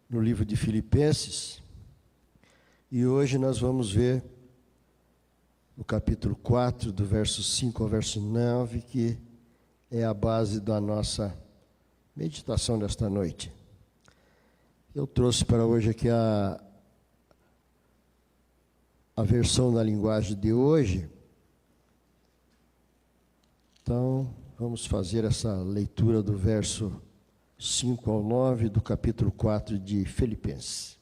no livro de Filipenses, e hoje nós vamos ver o capítulo 4, do verso 5 ao verso 9, que é a base da nossa meditação desta noite. Eu trouxe para hoje aqui a versão da linguagem de hoje. Então, vamos fazer essa leitura do verso 5 ao 9 do capítulo 4 de Filipenses.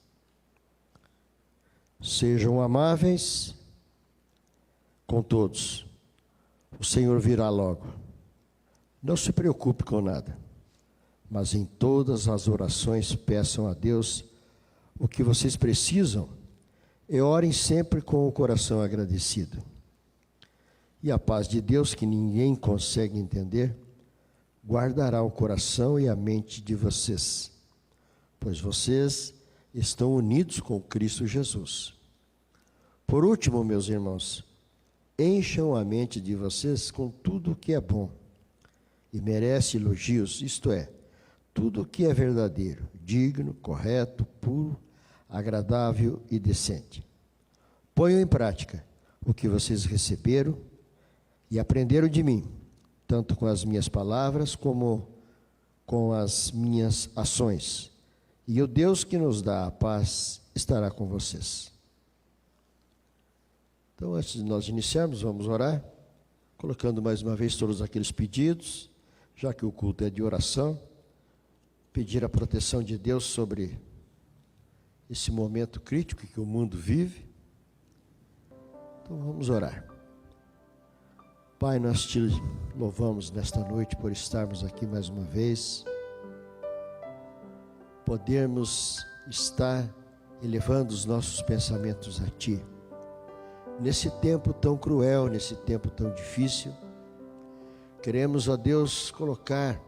Sejam amáveis com todos. O Senhor virá logo. Não se preocupe com nada, mas em todas as orações peçam a Deus o que vocês precisam e orem sempre com o coração agradecido. E a paz de Deus, que ninguém consegue entender, guardará o coração e a mente de vocês, pois vocês estão unidos com Cristo Jesus. Por último, meus irmãos, encham a mente de vocês com tudo o que é bom e merece elogios, isto é, tudo o que é verdadeiro, digno, correto, puro, agradável e decente. Ponham em prática o que vocês receberam e aprenderam de mim, tanto com as minhas palavras como com as minhas ações. E o Deus que nos dá a paz estará com vocês. Então, antes de nós iniciarmos, vamos orar, colocando mais uma vez todos aqueles pedidos, já que o culto é de oração, pedir a proteção de Deus sobre esse momento crítico que o mundo vive. Então, vamos orar. Pai, nós te louvamos nesta noite por estarmos aqui mais uma vez, podermos estar elevando os nossos pensamentos a Ti. Nesse tempo tão cruel, nesse tempo tão difícil, queremos, ó Deus, colocar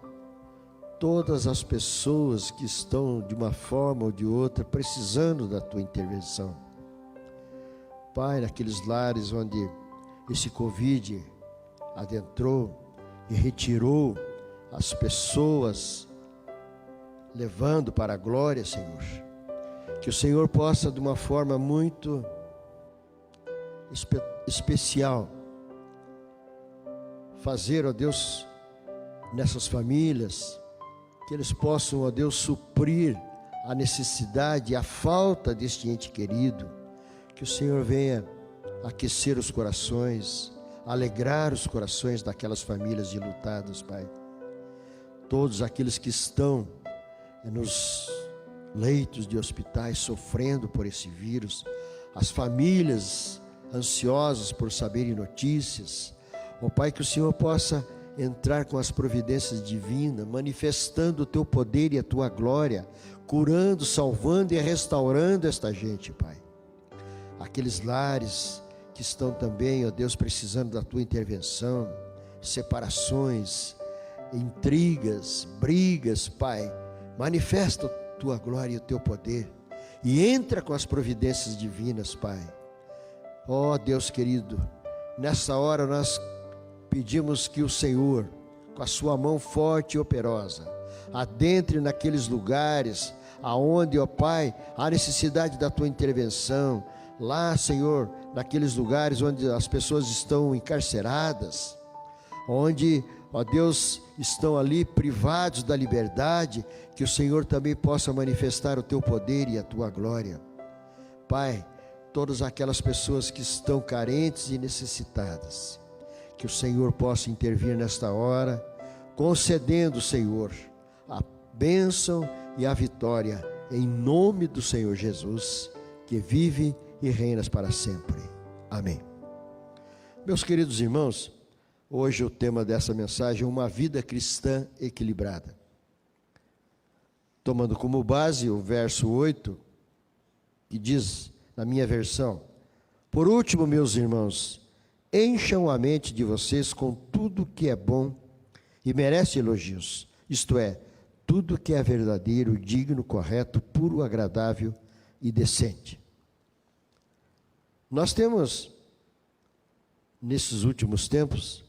todas as pessoas que estão de uma forma ou de outra precisando da Tua intervenção. Pai, naqueles lares onde esse Covid adentrou e retirou as pessoas, levando para a glória, Senhor. Que o Senhor possa, de uma forma muito especial, fazer, ó Deus, nessas famílias, que eles possam, ó Deus, suprir a necessidade, a falta deste ente querido. Que o Senhor venha aquecer os corações, alegrar os corações daquelas famílias enlutadas, Pai. Todos aqueles que estão nos leitos de hospitais sofrendo por esse vírus, as famílias ansiosas por saberem notícias, ó Pai, que o Senhor possa entrar com as providências divinas, manifestando o Teu poder e a Tua glória, curando, salvando e restaurando esta gente, Pai. Aqueles lares que estão também, ó Deus, precisando da Tua intervenção, separações, intrigas, brigas, Pai, manifesta a Tua glória e o Teu poder, e entra com as providências divinas, Pai. Ó Deus querido, nessa hora nós pedimos que o Senhor, com a Sua mão forte e operosa, adentre naqueles lugares aonde, ó Pai, há necessidade da Tua intervenção. Lá, Senhor, naqueles lugares onde as pessoas estão encarceradas, onde, ó Deus, estão ali privados da liberdade, que o Senhor também possa manifestar o Teu poder e a Tua glória. Pai, todas aquelas pessoas que estão carentes e necessitadas, que o Senhor possa intervir nesta hora, concedendo, Senhor, a bênção e a vitória, em nome do Senhor Jesus, que vive e reinas para sempre. Amém. Meus queridos irmãos, hoje o tema dessa mensagem é uma vida cristã equilibrada. Tomando como base o verso 8, que diz, na minha versão: por último, meus irmãos, encham a mente de vocês com tudo que é bom e merece elogios, isto é, tudo que é verdadeiro, digno, correto, puro, agradável e decente. Nós temos, nesses últimos tempos,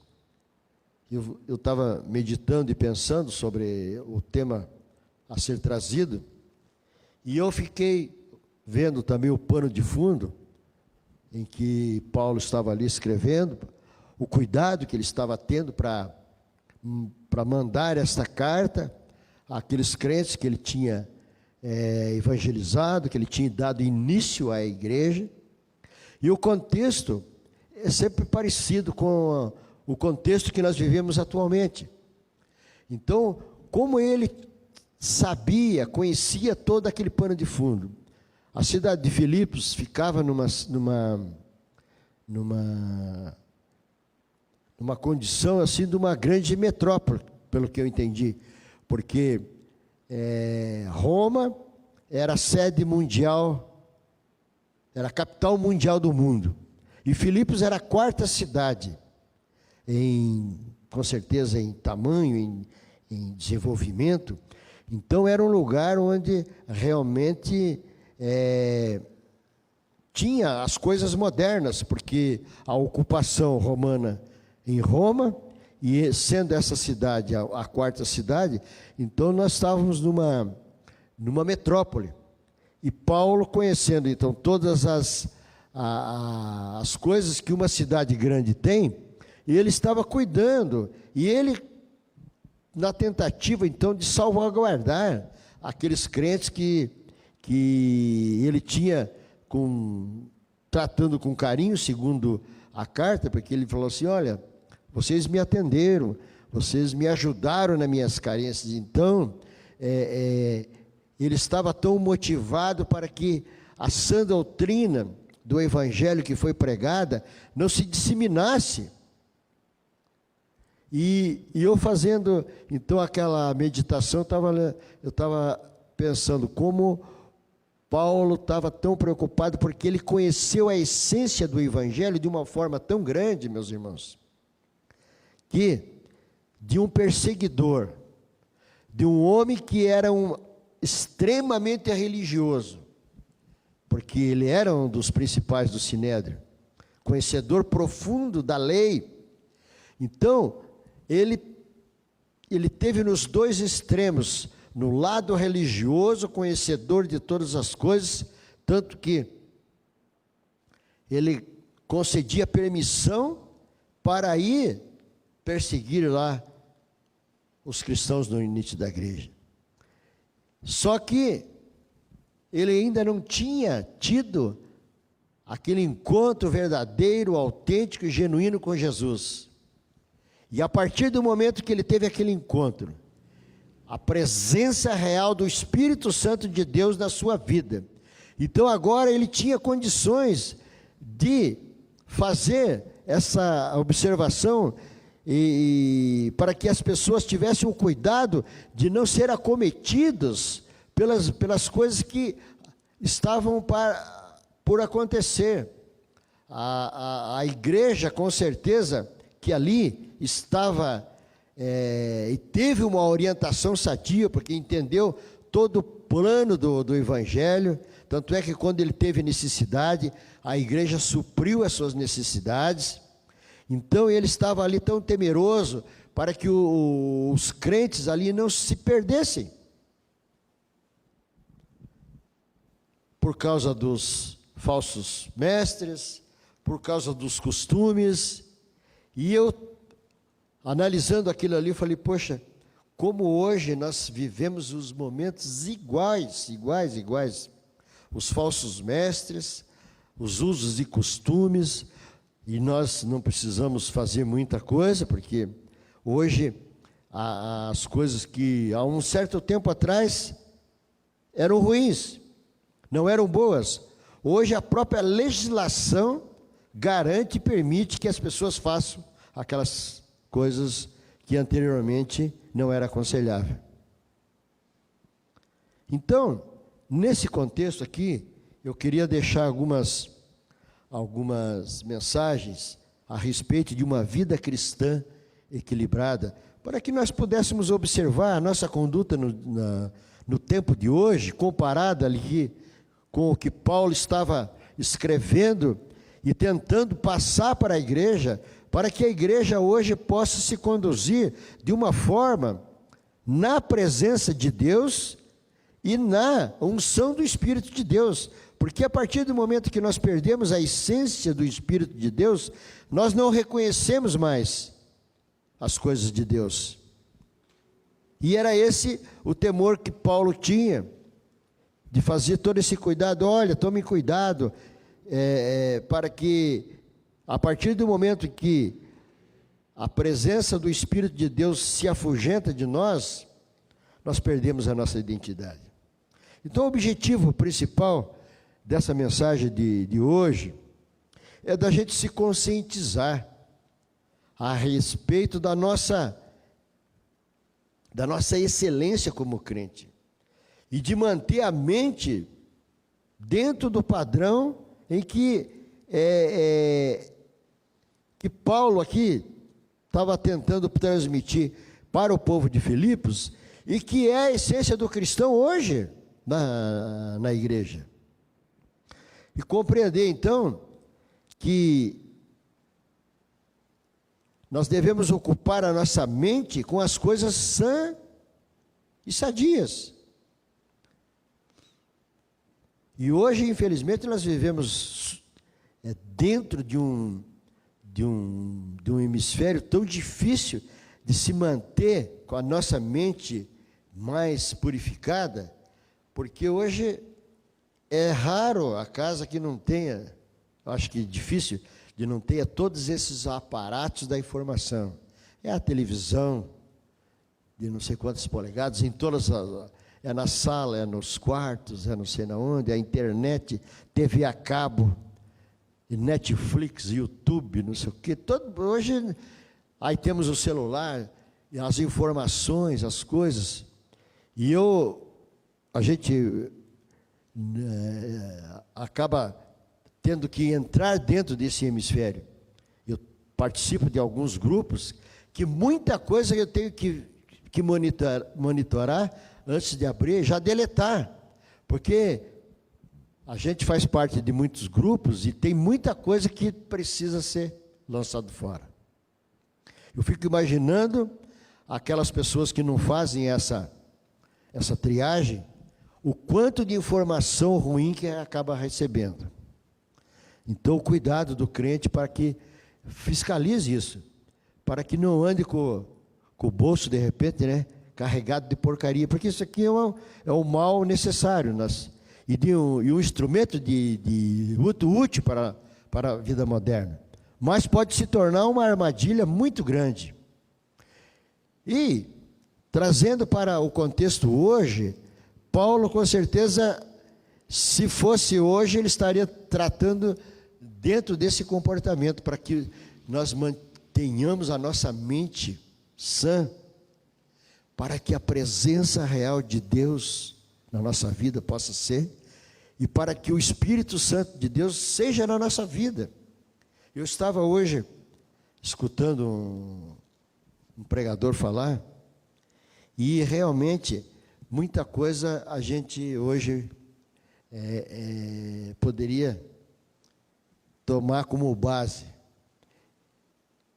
eu estava meditando e pensando sobre o tema a ser trazido, E eu fiquei vendo também o pano de fundo, em que Paulo estava ali escrevendo, o cuidado que ele estava tendo para mandar esta carta àqueles crentes que ele tinha evangelizado, que ele tinha dado início à igreja. E o contexto é sempre parecido com o contexto que nós vivemos atualmente. Então, como ele sabia, conhecia todo aquele pano de fundo, a cidade de Filipos ficava numa condição assim de uma grande metrópole, pelo que eu entendi, porque Roma era a sede mundial, era a capital mundial do mundo, e Filipos era a quarta cidade, com certeza em tamanho, em desenvolvimento. Então era um lugar onde realmente tinha as coisas modernas, porque a ocupação romana em Roma, e sendo essa cidade a quarta cidade, então nós estávamos numa metrópole. E Paulo, conhecendo então todas as coisas que uma cidade grande tem, e ele estava cuidando, e ele, na tentativa então de salvaguardar aqueles crentes que ele tinha tratando com carinho, segundo a carta, porque ele falou assim: olha, vocês me atenderam, vocês me ajudaram nas minhas carências. Então, ele estava tão motivado para que a sã doutrina do evangelho que foi pregada não se disseminasse. E eu fazendo então aquela meditação, eu estava pensando como Paulo estava tão preocupado, porque ele conheceu a essência do evangelho de uma forma tão grande, meus irmãos, que de um perseguidor, de um homem que era extremamente religioso, porque ele era um dos principais do Sinédrio, conhecedor profundo da lei. Então, ele teve nos dois extremos, no lado religioso, conhecedor de todas as coisas, tanto que ele concedia permissão para ir perseguir lá os cristãos no início da igreja. Só que ele ainda não tinha tido aquele encontro verdadeiro, autêntico e genuíno com Jesus. E a partir do momento que ele teve aquele encontro, a presença real do Espírito Santo de Deus na sua vida, então agora ele tinha condições de fazer essa observação, e para que as pessoas tivessem o cuidado de não ser acometidos pelas coisas que estavam por acontecer. A igreja, com certeza, que ali estava, e teve uma orientação sadia, porque entendeu todo o plano do Evangelho. Tanto é que quando ele teve necessidade, a igreja supriu as suas necessidades. Então ele estava ali tão temeroso para que os crentes ali não se perdessem, por causa dos falsos mestres, por causa dos costumes. E eu, analisando aquilo ali, falei: poxa, como hoje nós vivemos os momentos iguais. Os falsos mestres, os usos e costumes, e nós não precisamos fazer muita coisa, porque hoje as coisas que há um certo tempo atrás eram ruins, não eram boas, hoje a própria legislação garante e permite que as pessoas façam aquelas coisas que anteriormente não era aconselhável. Então, nesse contexto aqui, eu queria deixar algumas mensagens a respeito de uma vida cristã equilibrada, para que nós pudéssemos observar a nossa conduta no tempo de hoje, comparada ali com o que Paulo estava escrevendo e tentando passar para a igreja, para que a igreja hoje possa se conduzir de uma forma na presença de Deus e na unção do Espírito de Deus. Porque a partir do momento que nós perdemos a essência do Espírito de Deus, nós não reconhecemos mais as coisas de Deus. E era esse o temor que Paulo tinha, de fazer todo esse cuidado. Olha, tome cuidado, para que a partir do momento que a presença do Espírito de Deus se afugenta de nós, nós perdemos a nossa identidade. Então o objetivo principal dessa mensagem de hoje é da gente se conscientizar a respeito da nossa excelência como crente, e de manter a mente dentro do padrão em que Paulo aqui estava tentando transmitir para o povo de Filipos, e que é a essência do cristão hoje na igreja. E compreender então que nós devemos ocupar a nossa mente com as coisas sãs e sadias. E hoje, infelizmente, nós vivemos dentro de um hemisfério tão difícil de se manter com a nossa mente mais purificada, porque hoje é raro a casa que não tenha, acho que difícil, de não ter todos esses aparatos da informação. É a televisão, de não sei quantas polegadas, em todas as... É na sala, é nos quartos, é não sei na onde, a internet, TV a cabo, Netflix, YouTube, não sei o quê. Hoje, aí temos o celular, as informações, as coisas. E a gente acaba tendo que entrar dentro desse hemisfério. Eu participo de alguns grupos que muita coisa eu tenho que monitorar antes de abrir, já deletar, porque a gente faz parte de muitos grupos e tem muita coisa que precisa ser lançado fora. Eu fico imaginando aquelas pessoas que não fazem essa triagem, o quanto de informação ruim que acaba recebendo. Então, o cuidado do crente para que fiscalize isso, para que não ande com o bolso, de repente, carregado de porcaria, porque isso aqui é um mal necessário, e um instrumento muito útil para a vida moderna, mas pode se tornar uma armadilha muito grande. E, trazendo para o contexto hoje, Paulo, com certeza, se fosse hoje, ele estaria tratando dentro desse comportamento, para que nós mantenhamos a nossa mente sã, para que a presença real de Deus na nossa vida possa ser, e para que o Espírito Santo de Deus seja na nossa vida. Eu estava hoje escutando um pregador falar, e realmente muita coisa a gente hoje poderia tomar como base.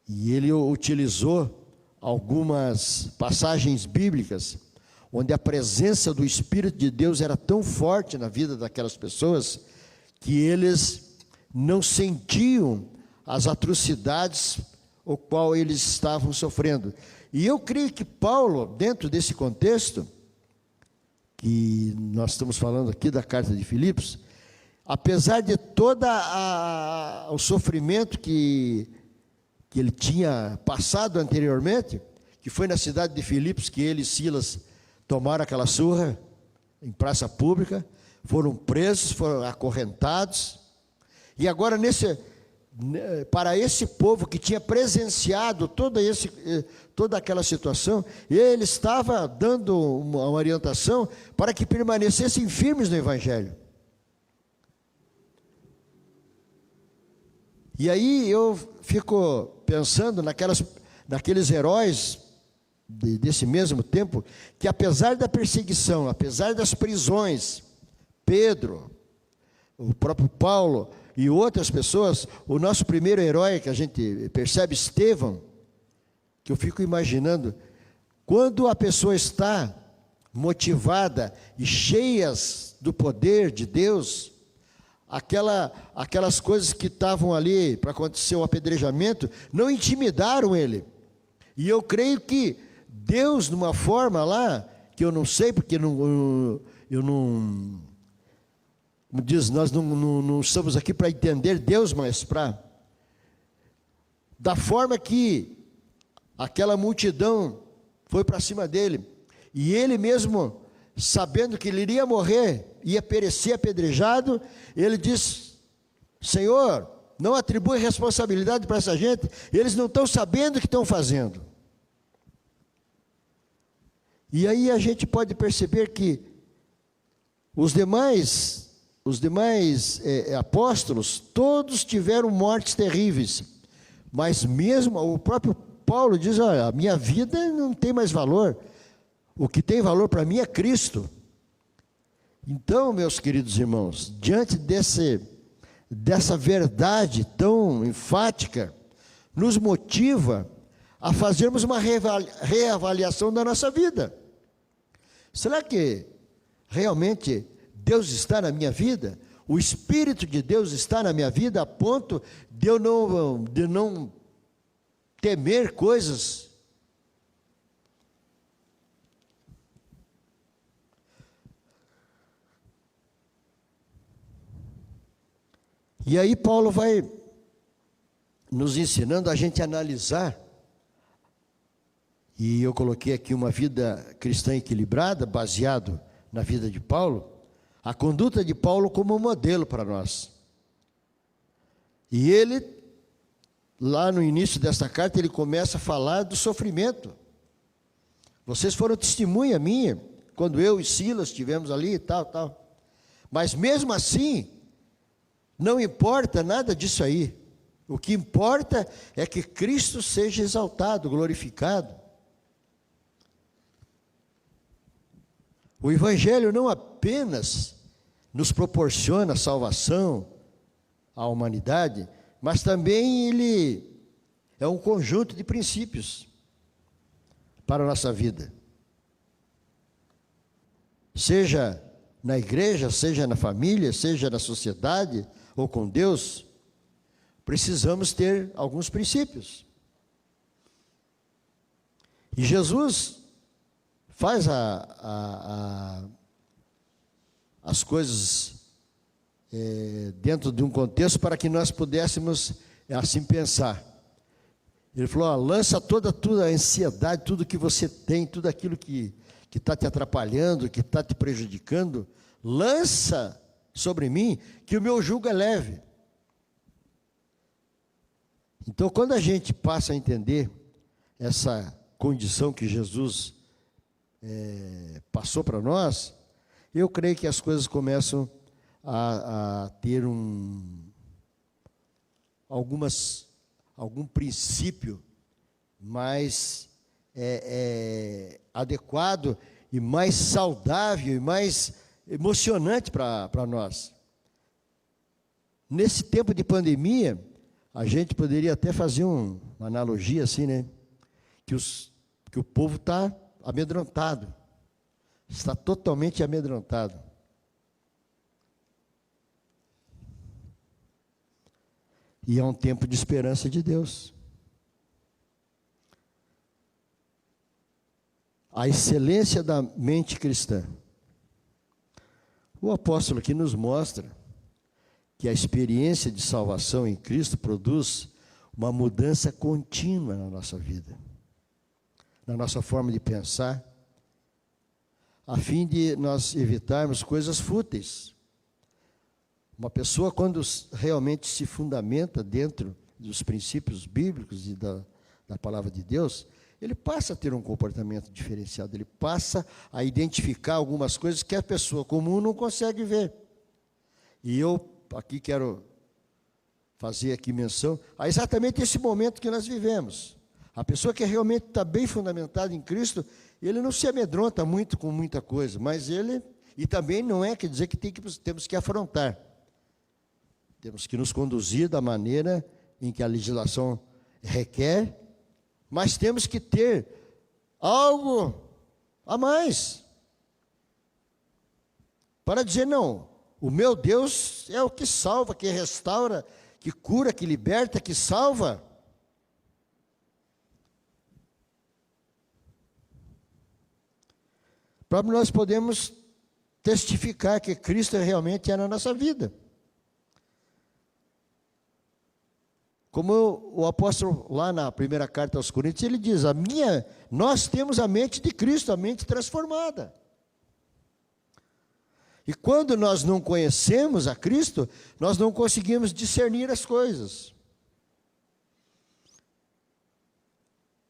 E ele utilizou algumas passagens bíblicas, onde a presença do Espírito de Deus era tão forte na vida daquelas pessoas, que eles não sentiam as atrocidades o qual eles estavam sofrendo. E eu creio que Paulo, dentro desse contexto, que nós estamos falando aqui da carta de Filipos, apesar de todo o sofrimento que ele tinha passado anteriormente, que foi na cidade de Filipos que ele e Silas tomaram aquela surra em praça pública, foram presos, foram acorrentados, e agora para esse povo que tinha presenciado toda aquela situação, ele estava dando uma orientação para que permanecessem firmes no Evangelho. E aí eu fico pensando naqueles heróis desse mesmo tempo, que apesar da perseguição, apesar das prisões, Pedro, o próprio Paulo e outras pessoas, o nosso primeiro herói que a gente percebe, Estevão, que eu fico imaginando, quando a pessoa está motivada e cheias do poder de Deus, aquelas coisas que estavam ali para acontecer o apedrejamento, não intimidaram ele. E eu creio que Deus, numa forma lá, que eu não sei, porque eu não diz, nós não estamos aqui para entender Deus, mas da forma que aquela multidão foi para cima dele, e ele mesmo, sabendo que ele iria morrer, ia perecer apedrejado, ele diz: Senhor, não atribui responsabilidade para essa gente, eles não estão sabendo o que estão fazendo. E aí a gente pode perceber que os demais apóstolos, todos tiveram mortes terríveis, mas mesmo o próprio Paulo diz: olha, a minha vida não tem mais valor, o que tem valor para mim é Cristo. Então, meus queridos irmãos, diante dessa verdade tão enfática, nos motiva a fazermos uma reavaliação da nossa vida. Será que realmente Deus está na minha vida? O Espírito de Deus está na minha vida a ponto de eu não temer coisas? E aí Paulo vai nos ensinando a gente analisar, e eu coloquei aqui uma vida cristã equilibrada, baseado na vida de Paulo, a conduta de Paulo como modelo para nós. E ele, lá no início desta carta, ele começa a falar do sofrimento. Vocês foram testemunha minha, quando eu e Silas estivemos ali e tal. Mas mesmo assim, não importa nada disso aí. O que importa é que Cristo seja exaltado, glorificado. O Evangelho não apenas nos proporciona salvação à humanidade, mas também ele é um conjunto de princípios para a nossa vida. Seja na igreja, seja na família, seja na sociedade ou com Deus, precisamos ter alguns princípios. E Jesus faz as coisas dentro de um contexto para que nós pudéssemos assim pensar. Ele falou: lança toda a ansiedade, tudo que você tem, tudo aquilo que está te atrapalhando, que está te prejudicando, lança sobre mim, que o meu jugo é leve. Então, quando a gente passa a entender essa condição que Jesus passou para nós, eu creio que as coisas começam a ter algum princípio mais adequado e mais saudável e mais emocionante para nós. Nesse tempo de pandemia, a gente poderia até fazer uma analogia assim, né? Que o povo está amedrontado, está totalmente amedrontado. E é um tempo de esperança de Deus. A excelência da mente cristã. O apóstolo aqui nos mostra que a experiência de salvação em Cristo produz uma mudança contínua na nossa vida, na nossa forma de pensar, a fim de nós evitarmos coisas fúteis. Uma pessoa, quando realmente se fundamenta dentro dos princípios bíblicos e da palavra de Deus, ele passa a ter um comportamento diferenciado, ele passa a identificar algumas coisas que a pessoa comum não consegue ver. E eu aqui quero fazer aqui menção a exatamente esse momento que nós vivemos. A pessoa que realmente está bem fundamentada em Cristo, ele não se amedronta muito com muita coisa, mas e também não quer dizer que temos que afrontar. Temos que nos conduzir da maneira em que a legislação requer, mas temos que ter algo a mais. para dizer: não, o meu Deus é o que salva, que restaura, que cura, que liberta, que salva. Para nós podemos testificar que Cristo realmente é na nossa vida. Como o apóstolo lá na primeira carta aos Coríntios, ele diz: nós temos a mente de Cristo, a mente transformada. E quando nós não conhecemos a Cristo, nós não conseguimos discernir as coisas.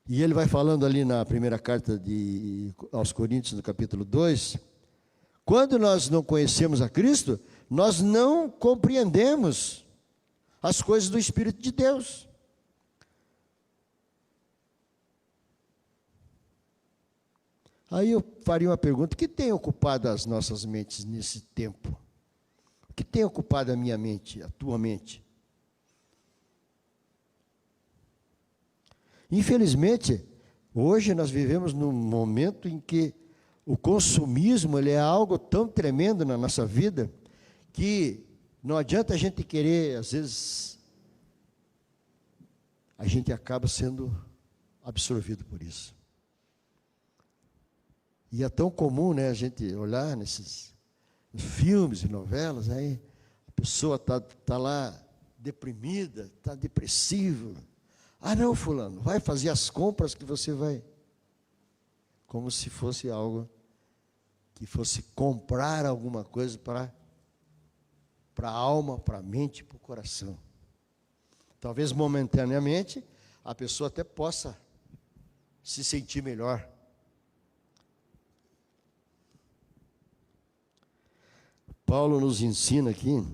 E ele vai falando ali na primeira carta aos Coríntios, no capítulo 2, quando nós não conhecemos a Cristo, nós não compreendemos as coisas do Espírito de Deus. Aí eu faria uma pergunta: o que tem ocupado as nossas mentes nesse tempo? O que tem ocupado a minha mente, a tua mente? Infelizmente, hoje nós vivemos num momento em que o consumismo ele é algo tão tremendo na nossa vida, que não adianta a gente querer, às vezes, a gente acaba sendo absorvido por isso. E é tão comum, né, a gente olhar nesses filmes e novelas, aí a pessoa tá lá deprimida, está depressiva. Ah, não, fulano, vai fazer as compras que você vai. Como se fosse algo que fosse comprar alguma coisa para a alma, para a mente, para o coração. Talvez momentaneamente a pessoa até possa se sentir melhor. Paulo nos ensina aqui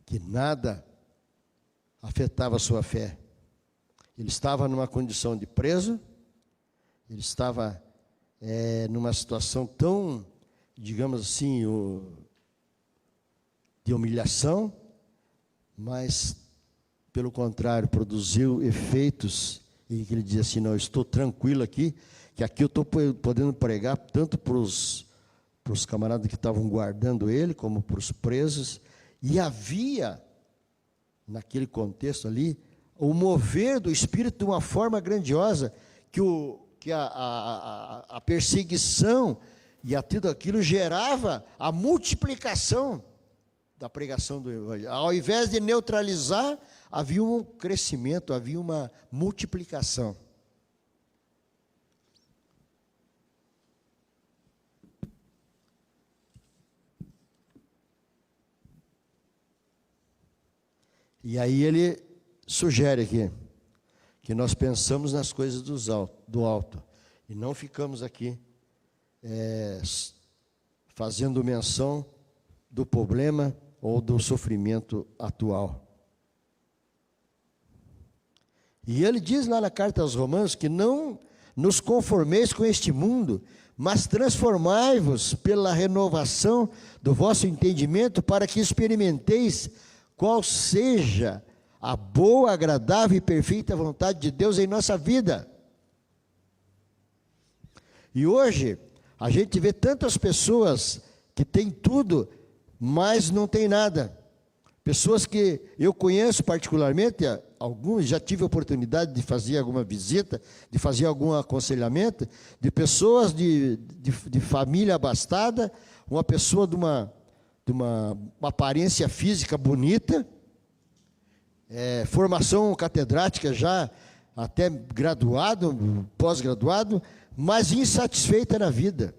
que nada afetava a sua fé. Ele estava numa condição de preso, ele estava numa situação tão, digamos assim, de humilhação, mas, pelo contrário, produziu efeitos, e ele dizia assim: não, eu estou tranquilo aqui, que aqui eu estou podendo pregar tanto para os camaradas que estavam guardando ele, como para os presos. E havia, naquele contexto ali, o mover do Espírito de uma forma grandiosa, que a perseguição e tudo aquilo gerava a multiplicação da pregação do Evangelho. Ao invés de neutralizar, havia um crescimento, havia uma multiplicação. E aí ele sugere aqui que nós pensamos nas coisas do alto e não ficamos aqui fazendo menção do problema ou do sofrimento atual. E ele diz lá na carta aos Romanos que não nos conformeis com este mundo, mas transformai-vos pela renovação do vosso entendimento, para que experimenteis qual seja a boa, agradável e perfeita vontade de Deus em nossa vida. E hoje, a gente vê tantas pessoas que têm tudo, mas não tem nada. Pessoas que eu conheço particularmente, alguns, já tive a oportunidade de fazer alguma visita, de fazer algum aconselhamento, de pessoas de família abastada, uma pessoa de uma aparência física bonita, formação catedrática já até graduado, pós-graduado, mas insatisfeita na vida.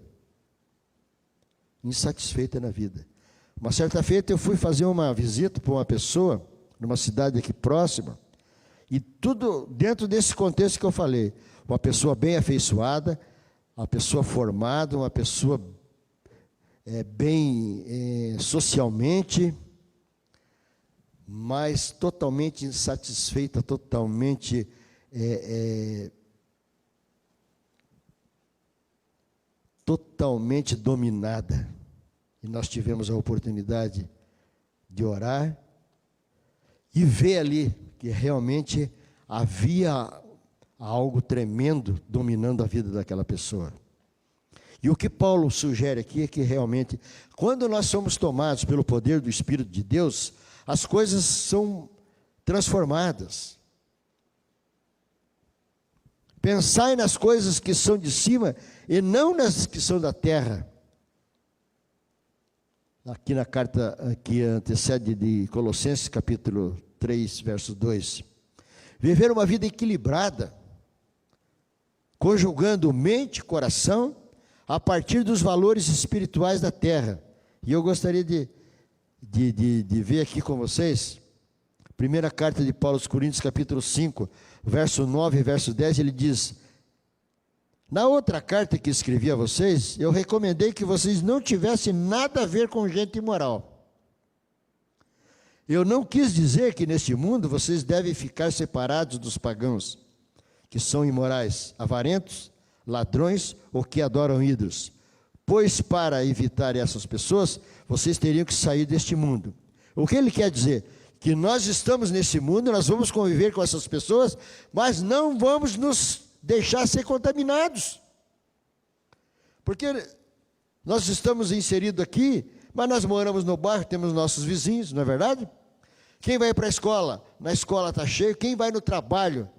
Insatisfeita na vida. Uma certa feita eu fui fazer uma visita para uma pessoa, numa cidade aqui próxima, e tudo dentro desse contexto que eu falei. Uma pessoa bem afeiçoada, uma pessoa formada, uma pessoa bem socialmente, mas totalmente insatisfeita, totalmente totalmente dominada. E nós tivemos a oportunidade de orar e ver ali que realmente havia algo tremendo dominando a vida daquela pessoa. E o que Paulo sugere aqui é que realmente, quando nós somos tomados pelo poder do Espírito de Deus, as coisas são transformadas. Pensai nas coisas que são de cima e não nas que são da terra. Aqui na carta que antecede de Colossenses, capítulo 3, verso 2. Viver uma vida equilibrada, conjugando mente e coração, a partir dos valores espirituais da terra. E eu gostaria de ver aqui com vocês, primeira carta de Paulo aos Coríntios, capítulo 5, verso 9 e verso 10, ele diz: na outra carta que escrevi a vocês, eu recomendei que vocês não tivessem nada a ver com gente imoral. Eu não quis dizer que neste mundo vocês devem ficar separados dos pagãos, que são imorais, avarentos, ladrões ou que adoram ídolos. Pois para evitar essas pessoas, vocês teriam que sair deste mundo. O que ele quer dizer? Que nós estamos nesse mundo, nós vamos conviver com essas pessoas, mas não vamos nos deixar ser contaminados. Porque nós estamos inseridos aqui, mas nós moramos no bairro, temos nossos vizinhos, não é verdade? Quem vai para a escola? Na escola está cheio. Quem vai no trabalho?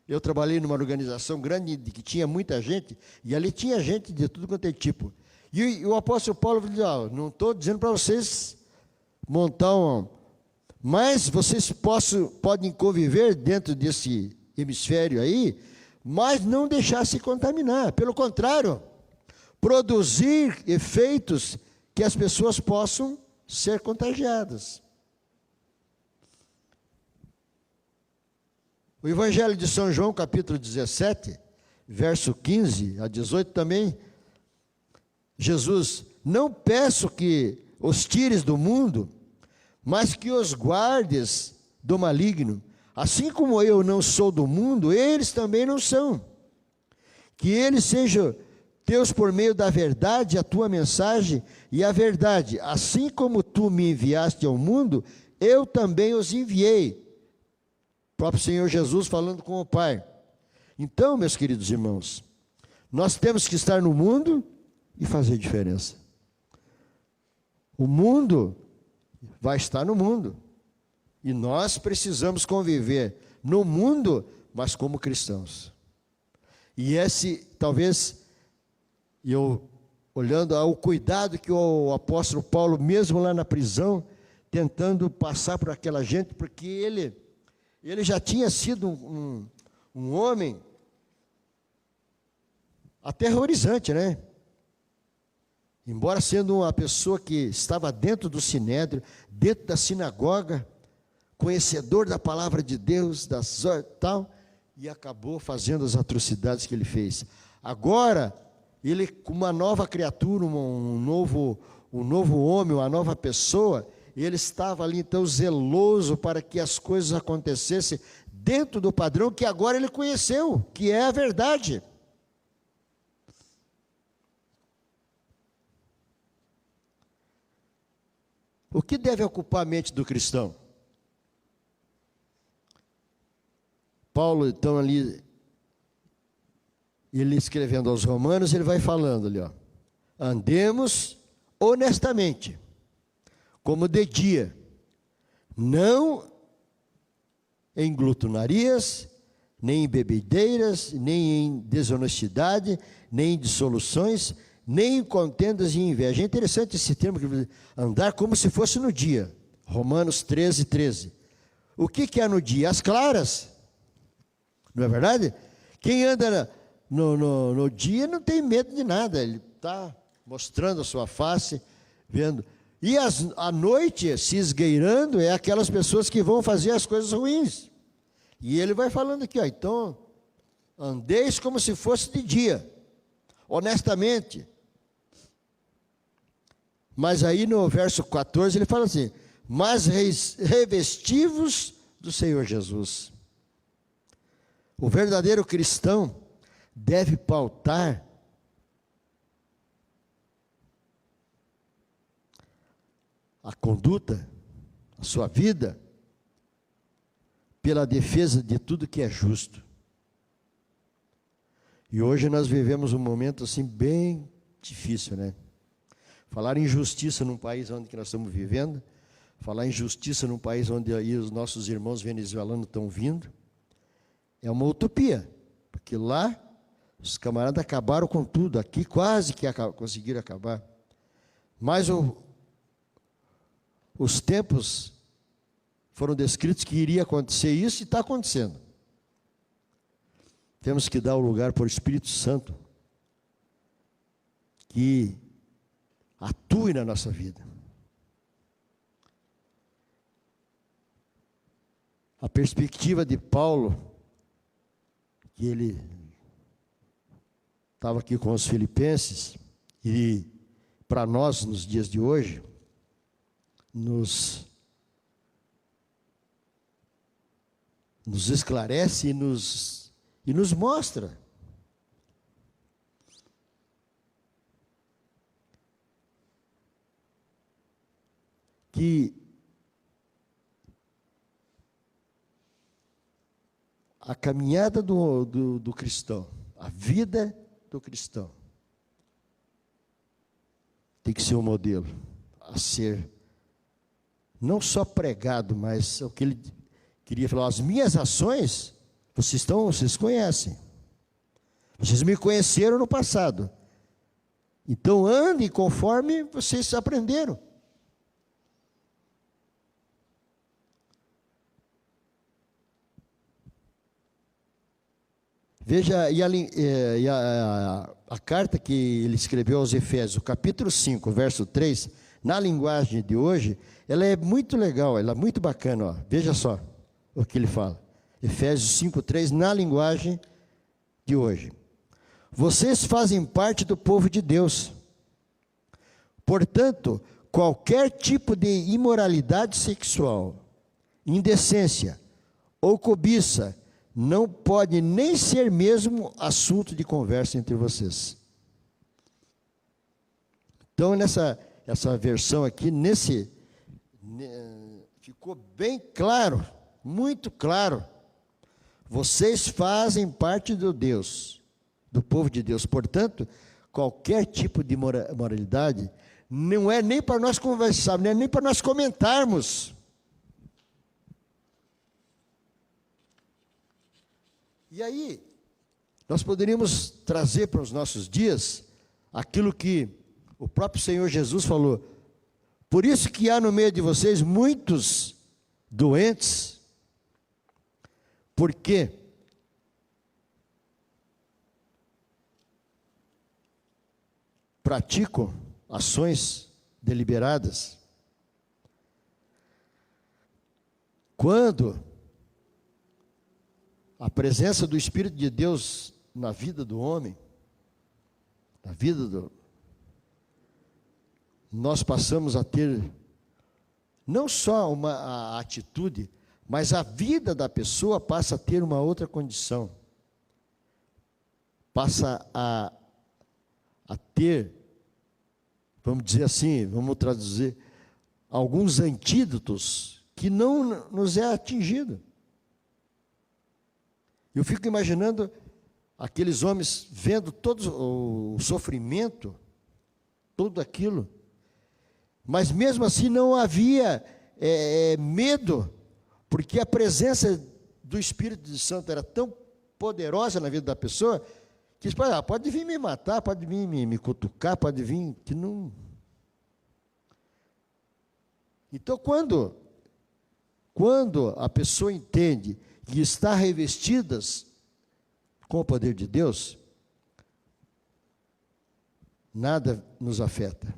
Eu trabalhei numa organização grande que tinha muita gente, e ali tinha gente de tudo quanto é tipo. E o apóstolo Paulo falou: não estou dizendo para vocês montar mas vocês podem conviver dentro desse hemisfério aí, mas não deixar se contaminar. Pelo contrário, produzir efeitos que as pessoas possam ser contagiadas. O Evangelho de São João, capítulo 17, verso 15 a 18 também, Jesus: não peço que os tires do mundo, mas que os guardes do maligno. Assim como eu não sou do mundo, eles também não são. Que eles sejam teus por meio da verdade, a tua mensagem e a verdade. Assim como tu me enviaste ao mundo, eu também os enviei. O próprio Senhor Jesus falando com o Pai. Então, meus queridos irmãos, nós temos que estar no mundo e fazer diferença. O mundo vai estar no mundo. E nós precisamos conviver no mundo, mas como cristãos. E esse, talvez, eu olhando ao cuidado que o apóstolo Paulo, mesmo lá na prisão, tentando passar por aquela gente, porque ele já tinha sido um homem aterrorizante, né? Embora sendo uma pessoa que estava dentro do sinédrio, dentro da sinagoga, conhecedor da palavra de Deus, tal, e acabou fazendo as atrocidades que ele fez. Agora, ele, com uma nova criatura, um novo homem, uma nova pessoa, ele estava ali então zeloso para que as coisas acontecessem dentro do padrão que agora ele conheceu, que é a verdade. O que deve ocupar a mente do cristão? Paulo, então, ali, ele escrevendo aos Romanos, ele vai falando ali, ó: andemos honestamente, como de dia, não em glutonarias, nem em bebedeiras, nem em desonestidade, nem em dissoluções, nem em contendas e inveja. É interessante esse termo, andar como se fosse no dia. Romanos 13, 13. O que é no dia? As claras. Não é verdade? Quem anda no dia não tem medo de nada. Ele está mostrando a sua face, vendo. E à noite, se esgueirando, é aquelas pessoas que vão fazer as coisas ruins. E ele vai falando aqui, ó: então, andeis como se fosse de dia, honestamente. Mas aí no verso 14 ele fala assim: mas revestivos do Senhor Jesus. O verdadeiro cristão deve pautar a conduta, a sua vida, pela defesa de tudo que é justo. E hoje nós vivemos um momento assim bem Difícil, né? Falar em justiça num país onde nós estamos vivendo, falar em justiça num país onde aí os nossos irmãos venezuelanos estão vindo, é uma utopia, porque lá os camaradas acabaram com tudo, aqui quase que conseguiram acabar. Mas os tempos foram descritos que iria acontecer isso e está acontecendo. Temos que dar o lugar para o Espírito Santo, que atue na nossa vida. A perspectiva de Paulo, que ele estava aqui com os filipenses, e para nós, nos dias de hoje, nos esclarece e nos mostra que a caminhada do cristão, a vida do cristão, tem que ser um modelo a ser não só pregado, mas o que ele queria falar: as minhas ações, vocês conhecem, vocês me conheceram no passado, então andem conforme vocês aprenderam. Veja, a carta que ele escreveu aos Efésios, capítulo 5, verso 3, na linguagem de hoje, ela é muito legal, ela é muito bacana, ó. Veja só o que ele fala. Efésios 5, 3, na linguagem de hoje. Vocês fazem parte do povo de Deus. Portanto, qualquer tipo de imoralidade sexual, indecência ou cobiça não pode nem ser mesmo assunto de conversa entre vocês. Então, essa versão aqui, ficou bem claro, muito claro. Vocês fazem parte do povo de Deus. Portanto, qualquer tipo de moralidade não é nem para nós conversarmos, não é nem para nós comentarmos. E aí, nós poderíamos trazer para os nossos dias aquilo que o próprio Senhor Jesus falou: por isso que há no meio de vocês muitos doentes, porque praticam ações deliberadas. Quando a presença do Espírito de Deus na vida do homem, nós passamos a ter não só a atitude, mas a vida da pessoa passa a ter uma outra condição. Passa a ter, vamos dizer assim, vamos traduzir, alguns antídotos que não nos é atingido. Eu fico imaginando aqueles homens vendo todo o sofrimento, tudo aquilo, mas mesmo assim não havia medo, porque a presença do Espírito Santo era tão poderosa na vida da pessoa, que eles falaram: pode vir me matar, pode vir me cutucar, pode vir, que não... Então, quando a pessoa entende que está revestidas com o poder de Deus, nada nos afeta.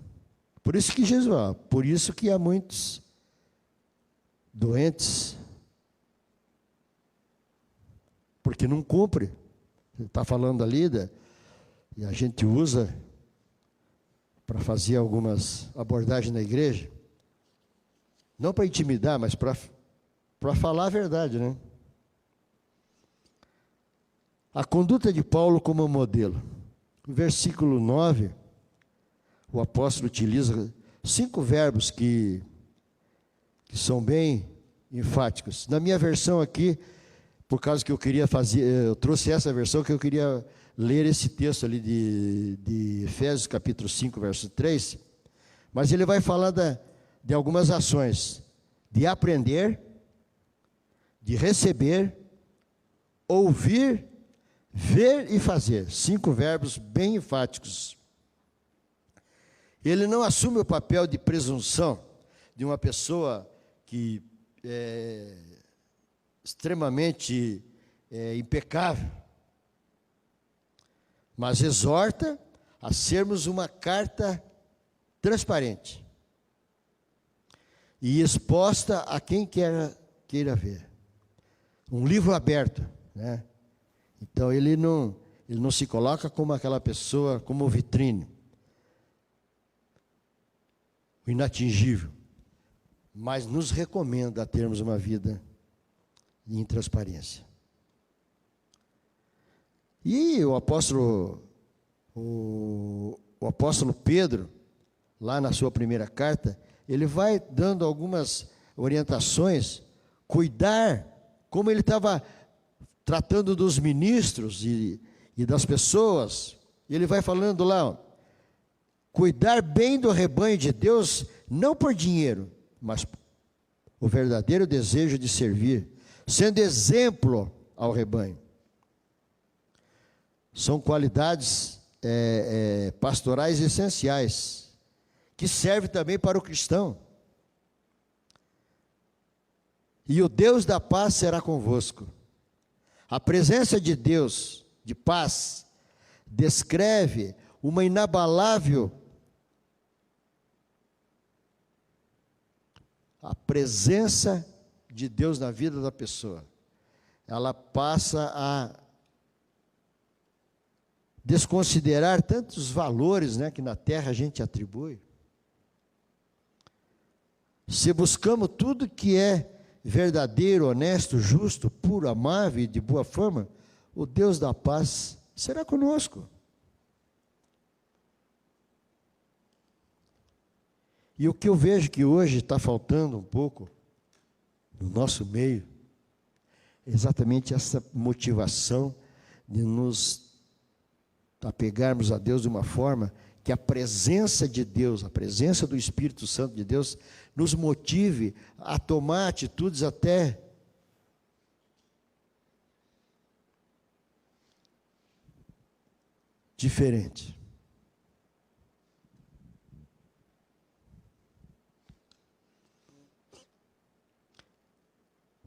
Por isso que Jesus, por isso que há muitos doentes, porque não cumpre. Está falando ali, e a gente usa para fazer algumas abordagens na igreja, não para intimidar, mas para falar a verdade, né? A conduta de Paulo como modelo. No versículo 9, o apóstolo utiliza 5 verbos que são bem enfáticos. Na minha versão aqui, por causa que eu queria fazer, eu trouxe essa versão que eu queria ler esse texto ali de Efésios capítulo 5, verso 3, mas ele vai falar de algumas ações, de aprender, de receber, ouvir, ver e fazer. 5 verbos bem enfáticos. Ele não assume o papel de presunção de uma pessoa que é extremamente impecável, mas exorta a sermos uma carta transparente e exposta a quem queira ver. Um livro aberto, né? Então ele não se coloca como aquela pessoa, como vitrine, o inatingível, mas nos recomenda a termos uma vida em transparência. E o apóstolo Pedro, lá na sua primeira carta, ele vai dando algumas orientações, cuidar, como ele estava tratando dos ministros e das pessoas, ele vai falando lá, ó, cuidar bem do rebanho de Deus, não por dinheiro, mas o verdadeiro desejo de servir, sendo exemplo ao rebanho. São qualidades pastorais essenciais, que servem também para o cristão. E o Deus da paz será convosco. A presença de Deus, de paz, descreve uma inabalável a presença de Deus na vida da pessoa. Ela passa a desconsiderar tantos valores, né, que na terra a gente atribui. Se buscamos tudo que é verdadeiro, honesto, justo, puro, amável e de boa fama, o Deus da paz será conosco. E o que eu vejo que hoje está faltando um pouco no nosso meio, é exatamente essa motivação de nos apegarmos a Deus de uma forma que a presença de Deus, a presença do Espírito Santo de Deus, nos motive a tomar atitudes até diferentes.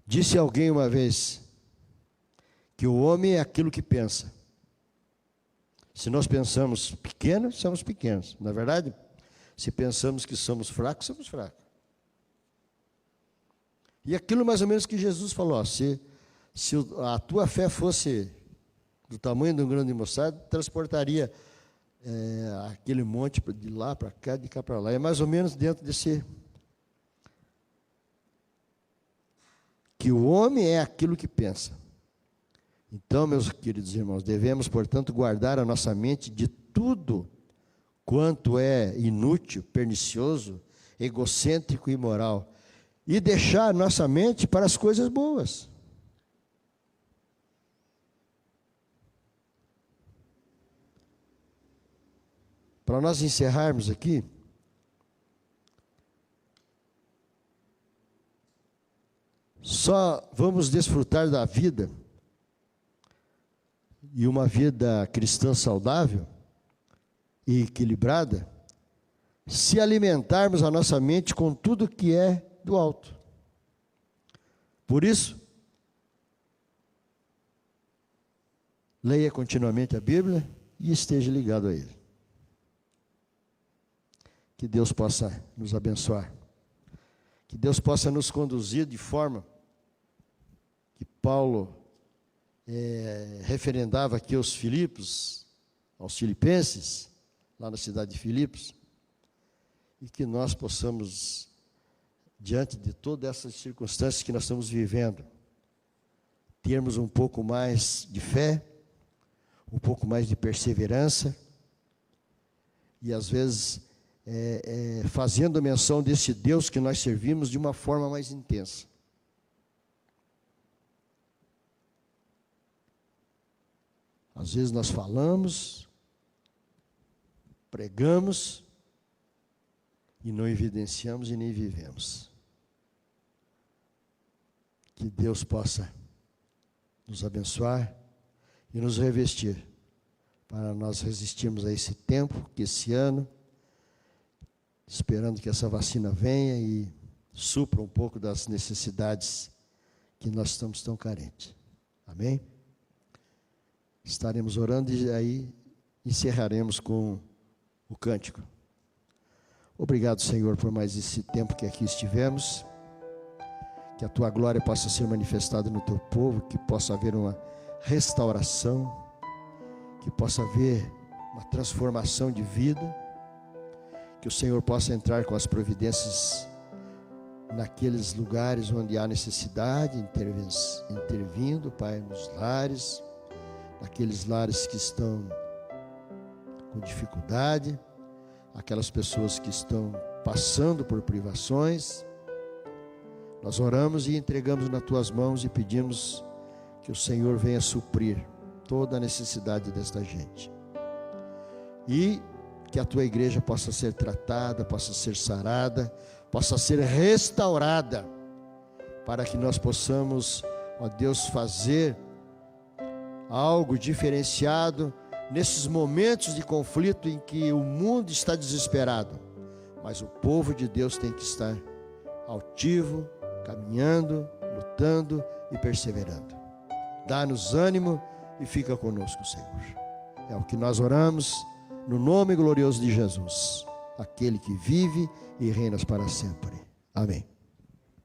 Disse alguém uma vez que o homem é aquilo que pensa. Se nós pensamos pequeno, somos pequenos. Na verdade, se pensamos que somos fracos, somos fracos. E aquilo mais ou menos que Jesus falou, ó, se a tua fé fosse do tamanho de um grão de mostarda, transportaria aquele monte de lá para cá, de cá para lá. É mais ou menos dentro desse... que o homem é aquilo que pensa. Então, meus queridos irmãos, devemos, portanto, guardar a nossa mente de tudo quanto é inútil, pernicioso, egocêntrico e imoral, e deixar a nossa mente para as coisas boas. Para nós encerrarmos aqui, só vamos desfrutar da vida e uma vida cristã saudável e equilibrada se alimentarmos a nossa mente com tudo que é do alto. Por isso, leia continuamente a Bíblia e esteja ligado a Ele. Que Deus possa nos abençoar. Que Deus possa nos conduzir de forma que Paulo referendava aqui aos filipenses, lá na cidade de Filipos, e que nós possamos, diante de todas essas circunstâncias que nós estamos vivendo, termos um pouco mais de fé, um pouco mais de perseverança, e às vezes fazendo menção desse Deus que nós servimos de uma forma mais intensa. Às vezes nós falamos, pregamos e não evidenciamos e nem vivemos. Que Deus possa nos abençoar e nos revestir para nós resistirmos a esse tempo, que esse ano, esperando que essa vacina venha e supra um pouco das necessidades que nós estamos tão carentes. Amém? Estaremos orando e aí encerraremos com o cântico. Obrigado, Senhor, por mais esse tempo que aqui estivemos. Que a Tua glória possa ser manifestada no Teu povo, que possa haver uma restauração, que possa haver uma transformação de vida, que o Senhor possa entrar com as providências naqueles lugares onde há necessidade, intervindo, Pai, nos lares, naqueles lares que estão com dificuldade, aquelas pessoas que estão passando por privações. Nós oramos e entregamos nas Tuas mãos e pedimos que o Senhor venha suprir toda a necessidade desta gente. E que a Tua igreja possa ser tratada, possa ser sarada, possa ser restaurada, para que nós possamos, ó Deus, fazer algo diferenciado nesses momentos de conflito em que o mundo está desesperado, mas o povo de Deus tem que estar altivo, caminhando, lutando e perseverando. Dá-nos ânimo e fica conosco, Senhor. É o que nós oramos no nome glorioso de Jesus, aquele que vive e reina para sempre. Amém.